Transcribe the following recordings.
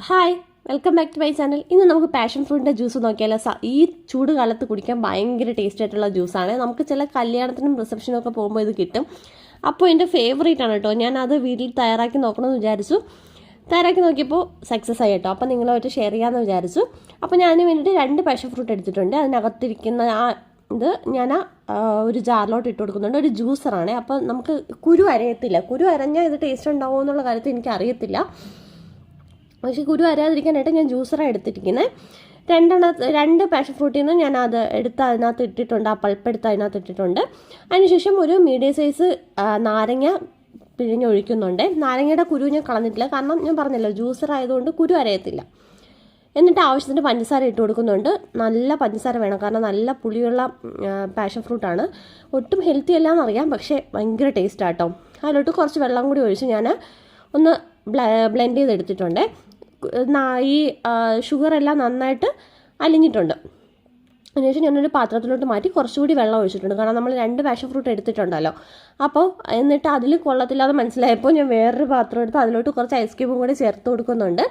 Hi, welcome back to my channel. ഇന്ന് നമുക്ക് passion ഫ്രൂട്ടിൻ്റെ juice നോക്കിയാലോ. ഈ ചൂട് കാലത്ത് കുടിക്കാൻ ഭയങ്കര ടേസ്റ്റ് ആയിട്ടുള്ള ജ്യൂസാണ്. നമുക്ക് ചില കല്യാണത്തിനും റിസപ്ഷനും ഒക്കെ പോകുമ്പോൾ ഇത് കിട്ടും. അപ്പോൾ എൻ്റെ ഫേവറേറ്റ് ആണ് കേട്ടോ. ഞാനത് വീട്ടിൽ തയ്യാറാക്കി നോക്കണമെന്ന് വിചാരിച്ചു. തയ്യാറാക്കി നോക്കിയപ്പോൾ സക്സസ് ആയി കേട്ടോ. അപ്പോൾ നിങ്ങളുമായിട്ട് ഷെയർ ചെയ്യാമെന്ന് വിചാരിച്ചു. അപ്പോൾ ഞാൻ വേണ്ടിയിട്ട് 2 പാഷൻ ഫ്രൂട്ട് എടുത്തിട്ടുണ്ട്. അതിനകത്തിരിക്കുന്ന ഇത് ഞാൻ ഒരു ജാറിലോട്ട് ഇട്ട് കൊടുക്കുന്നുണ്ട്. ഒരു ജ്യൂസറാണ്. അപ്പോൾ നമുക്ക് കുരു അരയത്തില്ല. കുരു അരഞ്ഞാൽ ഇത് ടേസ്റ്റ് ഉണ്ടാവുമോ എന്നുള്ള കാര്യത്തിൽ എനിക്ക് അറിയത്തില്ല. പക്ഷേ കുരു അരാതിരിക്കാനായിട്ട് ഞാൻ ജ്യൂസറാണ് എടുത്തിരിക്കുന്നത്. 2 പാഷൻ ഫ്രൂട്ടിൽ നിന്ന് ഞാൻ അത് എടുത്ത് അതിനകത്ത് ഇട്ടിട്ടുണ്ട്. ആ പൾപ്പ് എടുത്ത് അതിനകത്ത് ഇട്ടിട്ടുണ്ട്. അതിനുശേഷം ഒരു മീഡിയം സൈസ് നാരങ്ങ പിഴിഞ്ഞൊഴിക്കുന്നുണ്ട്. നാരങ്ങയുടെ കുരു ഞാൻ കളഞ്ഞിട്ടില്ല, കാരണം ഞാൻ പറഞ്ഞല്ലോ ജ്യൂസർ ആയതുകൊണ്ട് കുരു അരയത്തില്ല. എന്നിട്ട് ആവശ്യത്തിന് പഞ്ചസാര ഇട്ട് കൊടുക്കുന്നുണ്ട്. നല്ല പഞ്ചസാര വേണം, കാരണം നല്ല പുളിയുള്ള പാഷൻ ഫ്രൂട്ടാണ്. ഒട്ടും ഹെൽത്തി അല്ലാന്നറിയാം, പക്ഷേ ഭയങ്കര ടേസ്റ്റാട്ടോ. അതിലോട്ട് കുറച്ച് വെള്ളം കൂടി ഒഴിച്ച് ഞാൻ ഒന്ന് ബ്ലെൻഡ് ചെയ്തെടുത്തിട്ടുണ്ട്. ഈ ഷുഗറെല്ലാം നന്നായിട്ട് അലിഞ്ഞിട്ടുണ്ട്. അതിനുശേഷം ഞാനൊരു പാത്രത്തിലോട്ട് മാറ്റി കുറച്ചുകൂടി വെള്ളം ഒഴിച്ചിട്ടുണ്ട്, കാരണം നമ്മൾ 2 പാഷൻ ഫ്രൂട്ട് എടുത്തിട്ടുണ്ടല്ലോ. അപ്പോൾ എന്നിട്ട് അതിൽ കൊള്ളത്തില്ലാതെ മനസ്സിലായപ്പോൾ ഞാൻ വേറൊരു പാത്രം എടുത്ത് അതിലോട്ട് കുറച്ച് ഐസ് ക്യൂബും കൂടി ചേർത്ത് കൊടുക്കുന്നുണ്ട്.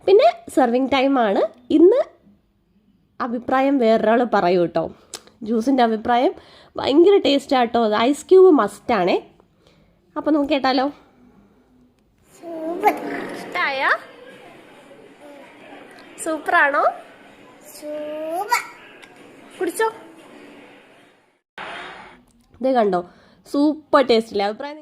പിന്നെ സെർവിങ് ടൈമാണ്. ഇന്ന് അഭിപ്രായം വേറൊരാൾ പറയൂ കേട്ടോ. ജ്യൂസിൻ്റെ അഭിപ്രായം ഭയങ്കര ടേസ്റ്റാട്ടോ. Ice cube മസ്റ്റാണേ. അപ്പോൾ നമുക്ക് കേട്ടാലോ. ഇഷ്ടായ? സൂപ്പറാണോ? കുടിച്ചോ. ഇത് കണ്ടോ, സൂപ്പർ ടേസ്റ്റില്ലേ. അഭിപ്രായം